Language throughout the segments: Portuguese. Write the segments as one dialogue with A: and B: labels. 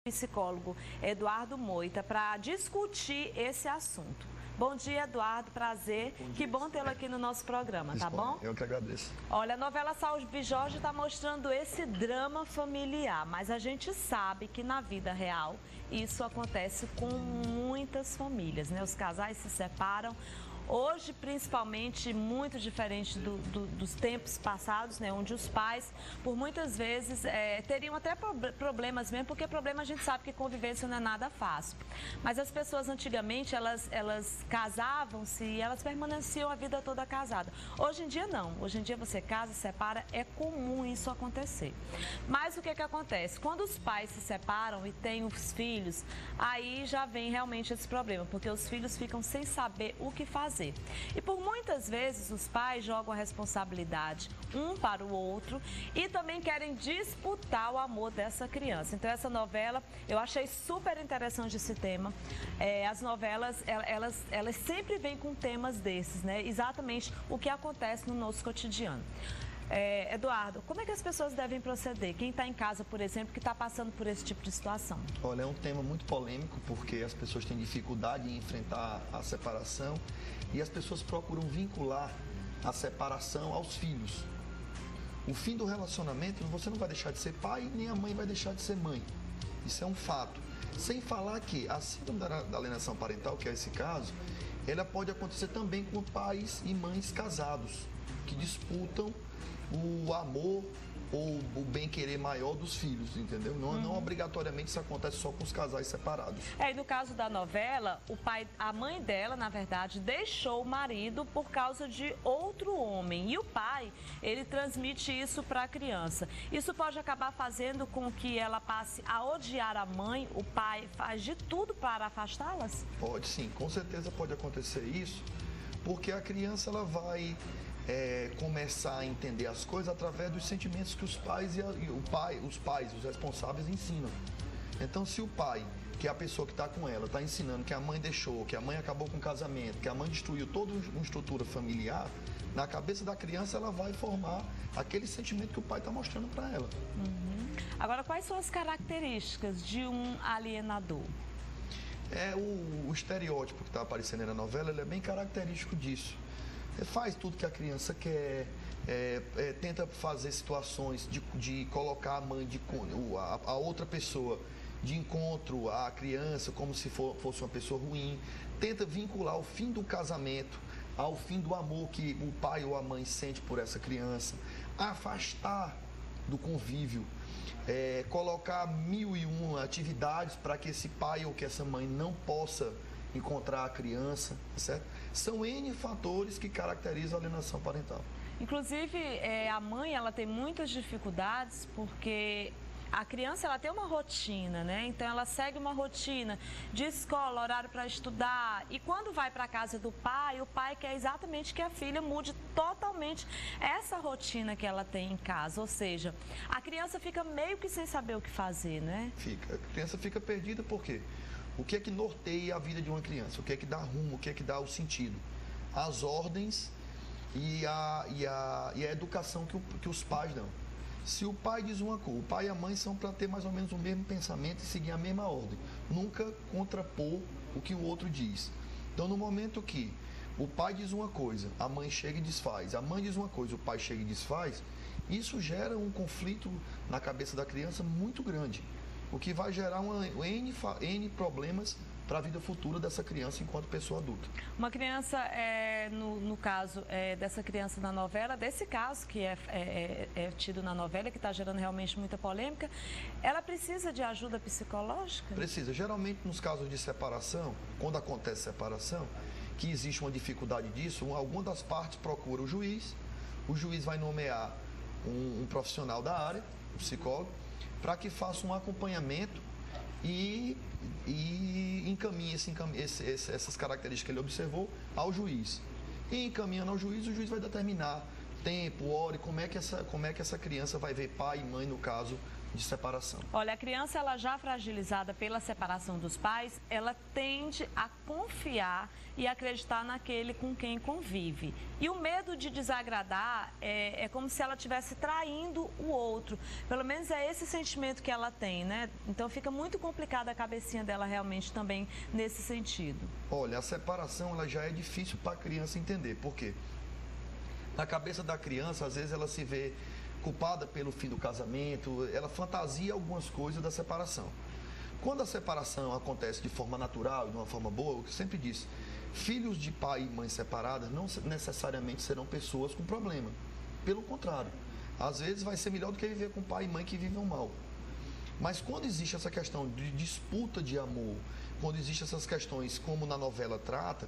A: Psicólogo Eduardo Moita para discutir esse assunto. Bom dia, Eduardo, prazer. Bom dia, que bom tê-lo aqui no nosso programa, tá bom?
B: Eu que agradeço.
A: Olha, a novela Salve Jorge está mostrando esse drama familiar, mas a gente sabe que na vida real isso acontece com muitas famílias, né? Os casais se separam. Hoje, principalmente, muito diferente dos tempos passados, né, onde os pais, por muitas vezes, teriam até problemas mesmo, porque problema a gente sabe que convivência não é nada fácil. Mas as pessoas antigamente, elas casavam-se e elas permaneciam a vida toda casada. Hoje em dia não. Hoje em dia você casa, separa, é comum isso acontecer. Mas o que acontece? Quando os pais se separam e têm os filhos, aí já vem realmente esse problema, porque os filhos ficam sem saber o que fazer. E por muitas vezes os pais jogam a responsabilidade um para o outro e também querem disputar o amor dessa criança. Então essa novela, eu achei super interessante esse tema. As novelas, elas sempre vêm com temas desses, né? Exatamente o que acontece no nosso cotidiano. Eduardo, como é que as pessoas devem proceder? Quem está em casa, por exemplo, que está passando por esse tipo de situação?
B: Olha, é um tema muito polêmico porque as pessoas têm dificuldade em enfrentar a separação e as pessoas procuram vincular a separação aos filhos. O fim do relacionamento, você não vai deixar de ser pai, nem a mãe vai deixar de ser mãe. Isso é um fato. Sem falar que a síndrome da alienação parental, que é esse caso, ela pode acontecer também com pais e mães casados, que disputam o amor ou o bem-querer maior dos filhos, entendeu? Não obrigatoriamente isso acontece só com os casais separados.
A: E no caso da novela, a mãe dela, na verdade, deixou o marido por causa de outro homem. E o pai, ele transmite isso para a criança. Isso pode acabar fazendo com que ela passe a odiar a mãe, o pai faz de tudo para afastá-las?
B: Pode sim, com certeza pode acontecer isso, porque a criança ela vai começar a entender as coisas através dos sentimentos que os pais os responsáveis ensinam. Então, se o pai, que é a pessoa que está com ela, está ensinando que a mãe deixou, que a mãe acabou com o casamento, que a mãe destruiu toda uma estrutura familiar, na cabeça da criança ela vai formar aquele sentimento que o pai está mostrando para ela.
A: Agora, quais são as características de um alienador?
B: O estereótipo que está aparecendo na novela, ele é bem característico disso. Faz tudo que a criança quer, tenta fazer situações de colocar a mãe, a outra pessoa de encontro à criança como se fosse uma pessoa ruim, tenta vincular o fim do casamento ao fim do amor que o pai ou a mãe sente por essa criança, afastar do convívio, colocar 1001 atividades para que esse pai ou que essa mãe não possa encontrar a criança, certo? São N fatores que caracterizam a alienação parental.
A: Inclusive, a mãe, ela tem muitas dificuldades porque a criança, ela tem uma rotina, né? Então, ela segue uma rotina de escola, horário para estudar. E quando vai para a casa do pai, o pai quer exatamente que a filha mude totalmente essa rotina que ela tem em casa. Ou seja, a criança fica meio que sem saber o que fazer, né?
B: A criança fica perdida por quê? O que é que norteia a vida de uma criança? O que é que dá rumo? O que é que dá o sentido? As ordens e a educação que os pais dão. Se o pai diz uma coisa, o pai e a mãe são para ter mais ou menos o mesmo pensamento e seguir a mesma ordem. Nunca contrapor o que o outro diz. Então, no momento que o pai diz uma coisa, a mãe chega e desfaz. A mãe diz uma coisa, o pai chega e desfaz. Isso gera um conflito na cabeça da criança muito grande, o que vai gerar N problemas para a vida futura dessa criança enquanto pessoa adulta.
A: Uma criança, no caso dessa criança na novela, desse caso que é tido na novela, que está gerando realmente muita polêmica, ela precisa de ajuda psicológica?
B: Precisa. Geralmente, nos casos de separação, quando acontece separação, que existe uma dificuldade disso, alguma das partes procura o juiz vai nomear um profissional da área, um psicólogo, para que faça um acompanhamento e encaminhe essas características que ele observou ao juiz. E encaminhando ao juiz, o juiz vai determinar tempo, hora e como é que essa criança vai ver pai e mãe, no caso, de separação.
A: Olha, a criança, ela já fragilizada pela separação dos pais, ela tende a confiar e acreditar naquele com quem convive. E o medo de desagradar é como se ela estivesse traindo o outro. Pelo menos é esse sentimento que ela tem, né? Então fica muito complicada a cabecinha dela realmente também nesse sentido.
B: Olha, a separação ela já é difícil para a criança entender. Por quê? Na cabeça da criança, às vezes ela se vê culpada pelo fim do casamento, ela fantasia algumas coisas da separação. Quando a separação acontece de forma natural e de uma forma boa, eu sempre disse, filhos de pai e mãe separadas não necessariamente serão pessoas com problema. Pelo contrário, às vezes vai ser melhor do que viver com pai e mãe que vivem mal. Mas quando existe essa questão de disputa de amor, quando existem essas questões como na novela trata,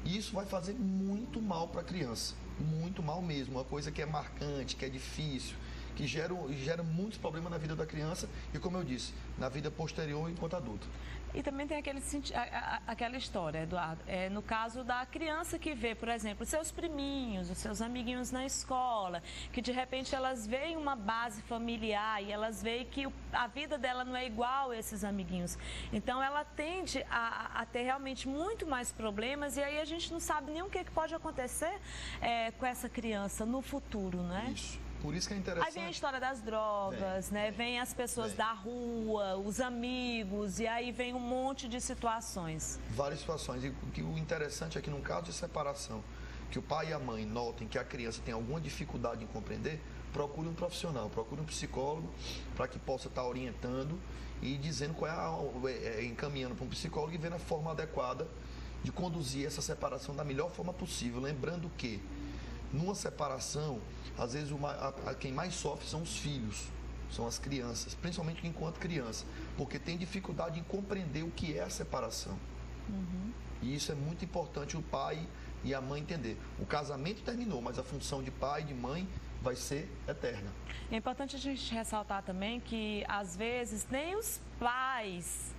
B: isso vai fazer muito mal para a criança. Muito mal mesmo, uma coisa que é marcante, que é difícil, que gera muitos problemas na vida da criança e, como eu disse, na vida posterior enquanto adulto.
A: E também tem aquela história, Eduardo, no caso da criança que vê, por exemplo, seus priminhos, os seus amiguinhos na escola, que de repente elas veem uma base familiar e elas veem que a vida dela não é igual a esses amiguinhos. Então ela tende a ter realmente muito mais problemas e aí a gente não sabe nem o que pode acontecer com essa criança no futuro, né?
B: Isso. Por isso que é interessante.
A: Aí vem a história das drogas, né? Vem as pessoas da rua, os amigos, e aí vem um monte de situações.
B: Várias situações. E o interessante é que no caso de separação, que o pai e a mãe notem que a criança tem alguma dificuldade em compreender, procure um profissional, procure um psicólogo para que possa estar orientando e dizendo encaminhando para um psicólogo e vendo a forma adequada de conduzir essa separação da melhor forma possível. Lembrando que numa separação, às vezes quem mais sofre são os filhos, são as crianças, principalmente enquanto criança, porque tem dificuldade em compreender o que é a separação. E isso é muito importante o pai e a mãe entender. O casamento terminou, mas a função de pai e de mãe vai ser eterna.
A: É importante a gente ressaltar também que, às vezes, nem os pais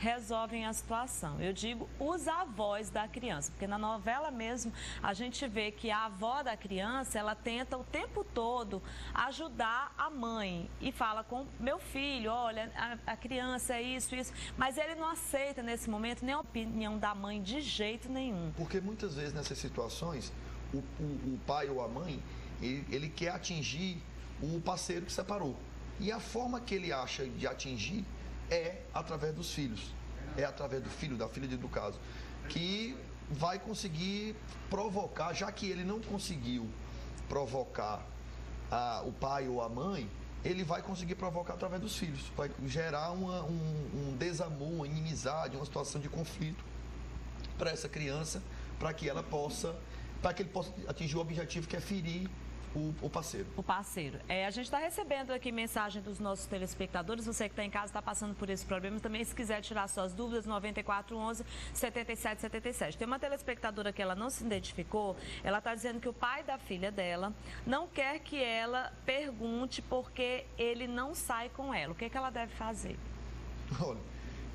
A: resolvem a situação. Eu digo os avós da criança, porque na novela mesmo a gente vê que a avó da criança, ela tenta o tempo todo ajudar a mãe e fala com meu filho, olha, a criança é isso, mas ele não aceita nesse momento nem a opinião da mãe de jeito nenhum.
B: Porque muitas vezes nessas situações, o pai ou a mãe, ele quer atingir o parceiro que separou. E a forma que ele acha de atingir é através dos filhos, é através do filho, da filha do caso, que vai conseguir provocar, já que ele não conseguiu provocar o pai ou a mãe, ele vai conseguir provocar através dos filhos, vai gerar um desamor, uma inimizade, uma situação de conflito para essa criança, para que ele possa atingir o objetivo que é ferir o parceiro.
A: O parceiro. A gente está recebendo aqui mensagem dos nossos telespectadores. Você que está em casa está passando por esse problema. Também, se quiser tirar suas dúvidas, 9411-7777. Tem uma telespectadora que ela não se identificou. Ela está dizendo que o pai da filha dela não quer que ela pergunte porque ele não sai com ela. O que ela deve fazer?
B: Olha,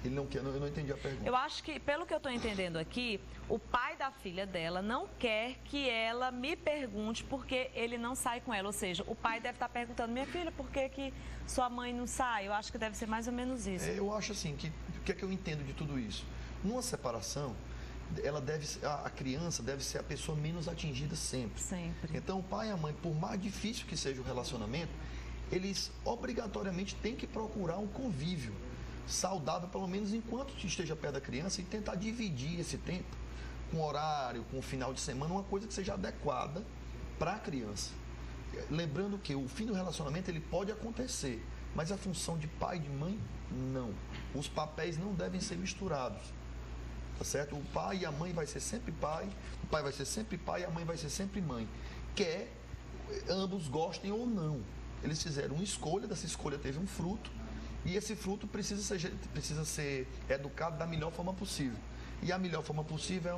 B: ele não quer, eu não entendi a pergunta.
A: Eu acho que, pelo que eu estou entendendo aqui, o pai da filha dela não quer que ela me pergunte porque ele não sai com ela. Ou seja, o pai deve estar perguntando, minha filha, por que sua mãe não sai? Eu acho que deve ser mais ou menos isso.
B: Eu acho assim, o que é que eu entendo de tudo isso? Numa separação, a criança deve ser a pessoa menos atingida sempre.
A: Sempre.
B: Então, o pai e a mãe, por mais difícil que seja o relacionamento, eles obrigatoriamente têm que procurar um convívio saudável, pelo menos enquanto esteja perto da criança, e tentar dividir esse tempo com horário, com o final de semana, uma coisa que seja adequada para a criança. Lembrando que o fim do relacionamento ele pode acontecer, mas a função de pai e de mãe, não. Os papéis não devem ser misturados, tá certo? O pai e a mãe vai ser sempre pai, o pai vai ser sempre pai e a mãe vai ser sempre mãe. Quer ambos gostem ou não. Eles fizeram uma escolha, dessa escolha teve um fruto, e esse fruto precisa ser educado da melhor forma possível. E a melhor forma possível é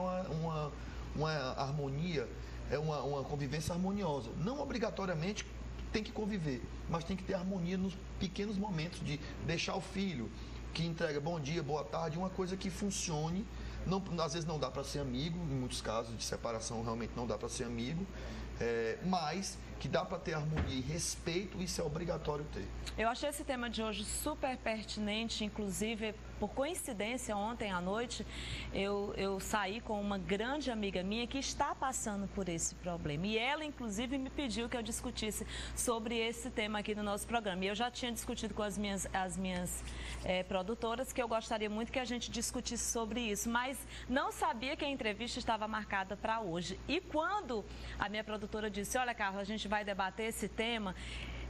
B: uma harmonia, é uma convivência harmoniosa. Não obrigatoriamente tem que conviver, mas tem que ter harmonia nos pequenos momentos de deixar o filho que entrega bom dia, boa tarde, uma coisa que funcione. Não, às vezes não dá para ser amigo, em muitos casos de separação realmente não dá para ser amigo, mas que dá para ter harmonia e respeito, isso é obrigatório ter.
A: Eu achei esse tema de hoje super pertinente, inclusive, por coincidência, ontem à noite, eu saí com uma grande amiga minha que está passando por esse problema. E ela, inclusive, me pediu que eu discutisse sobre esse tema aqui no nosso programa. E eu já tinha discutido com as minhas produtoras que eu gostaria muito que a gente discutisse sobre isso, mas não sabia que a entrevista estava marcada para hoje. E quando a minha produtora disse, olha, Carla, a gente vai debater esse tema,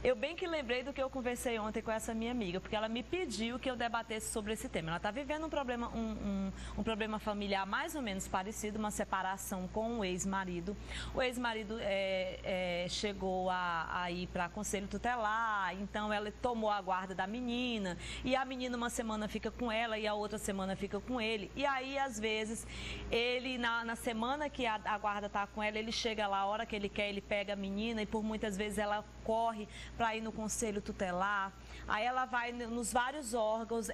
A: eu bem que lembrei do que eu conversei ontem com essa minha amiga, porque ela me pediu que eu debatesse sobre esse tema. Ela está vivendo um problema familiar mais ou menos parecido, uma separação com o ex-marido. O ex-marido chegou a ir para conselho tutelar, então ela tomou a guarda da menina, e a menina uma semana fica com ela e a outra semana fica com ele. E aí, às vezes, ele, na semana que a guarda está com ela, ele chega lá, a hora que ele quer, ele pega a menina e por muitas vezes ela corre para ir no conselho tutelar, aí ela vai nos vários órgãos,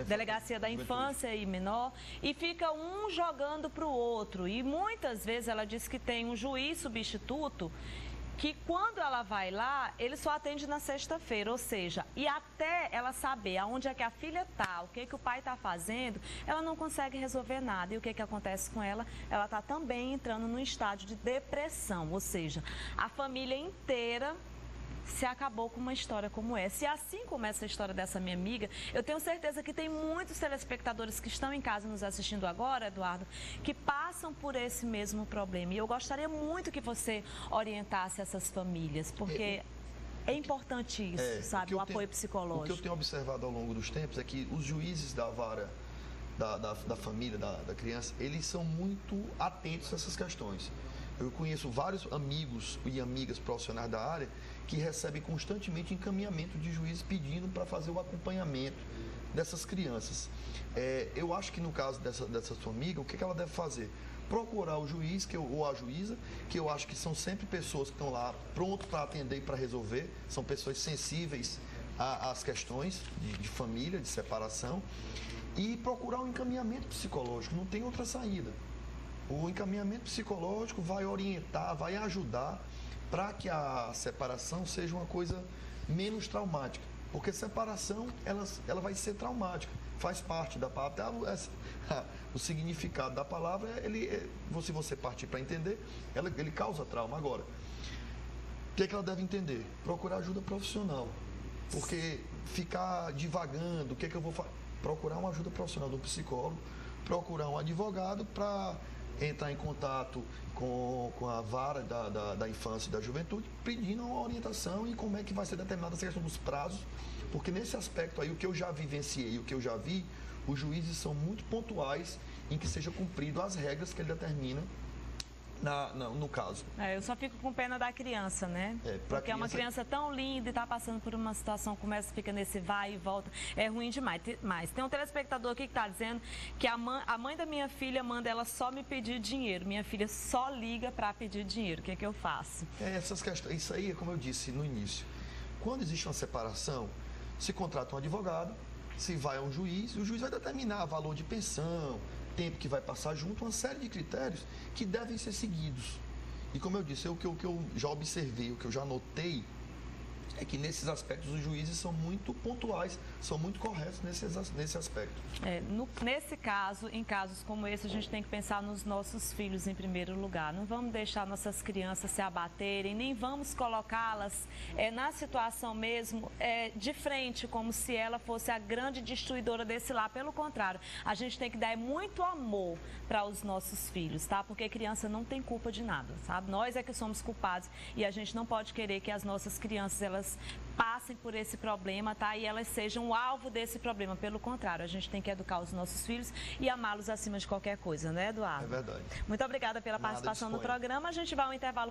A: delegacia da infância e menor, e fica um jogando para o outro. E muitas vezes ela diz que tem um juiz substituto que quando ela vai lá, ele só atende na sexta-feira, ou seja, e até ela saber aonde é que a filha está, o que o pai está fazendo, ela não consegue resolver nada. E o que acontece com ela? Ela está também entrando num estágio de depressão, ou seja, a família inteira se acabou com uma história como essa. E assim como essa história dessa minha amiga, eu tenho certeza que tem muitos telespectadores que estão em casa nos assistindo agora, Eduardo, que passam por esse mesmo problema. E eu gostaria muito que você orientasse essas famílias, porque é importante isso, sabe? O apoio psicológico.
B: O que eu tenho observado ao longo dos tempos é que os juízes da vara da família, da criança, eles são muito atentos a essas questões. Eu conheço vários amigos e amigas profissionais da área que recebem constantemente encaminhamento de juízes pedindo para fazer o acompanhamento dessas crianças. Eu acho que no caso dessa sua amiga, o que ela deve fazer? Procurar o juiz ou a juíza, que eu acho que são sempre pessoas que estão lá prontos para atender e para resolver, são pessoas sensíveis às questões de família, de separação, e procurar um encaminhamento psicológico, não tem outra saída. O encaminhamento psicológico vai orientar, vai ajudar para que a separação seja uma coisa menos traumática. Porque separação, ela vai ser traumática, faz parte da palavra. O significado da palavra, se você partir para entender, ele causa trauma. Agora, o que ela deve entender? Procurar ajuda profissional. Porque ficar divagando, o que eu vou fazer? Procurar uma ajuda profissional do psicólogo, procurar um advogado para entrar em contato com a vara da infância e da juventude, pedindo uma orientação e como é que vai ser determinada essa questão dos prazos, porque nesse aspecto aí, o que eu já vivenciei, o que eu já vi, os juízes são muito pontuais em que seja cumprido as regras que ele determina no caso.
A: Eu só fico com pena da criança, né? Porque é uma criança tão linda e está passando por uma situação como essa, fica nesse vai e volta, é ruim demais. Mas tem um telespectador aqui que está dizendo que a mãe da minha filha manda ela só me pedir dinheiro. Minha filha só liga para pedir dinheiro. O que eu faço?
B: Essas questões, isso aí é como eu disse no início. Quando existe uma separação, se contrata um advogado, se vai a um juiz, o juiz vai determinar valor de pensão, tempo que vai passar junto, uma série de critérios que devem ser seguidos. E como eu disse, o que eu já observei, o que eu já notei, é que nesses aspectos os juízes são muito pontuais, são muito corretos nesse aspecto.
A: Nesse caso, em casos como esse, a gente tem que pensar nos nossos filhos em primeiro lugar. Não vamos deixar nossas crianças se abaterem, nem vamos colocá-las na situação mesmo de frente, como se ela fosse a grande destruidora desse lar. Pelo contrário, a gente tem que dar muito amor para os nossos filhos, tá? Porque criança não tem culpa de nada, sabe? Nós é que somos culpados e a gente não pode querer que as nossas crianças, elas passem por esse problema, tá? E elas sejam o alvo desse problema. Pelo contrário, a gente tem que educar os nossos filhos e amá-los acima de qualquer coisa, né, Eduardo?
B: É verdade.
A: Muito obrigada pela participação no programa. A gente vai ao intervalo.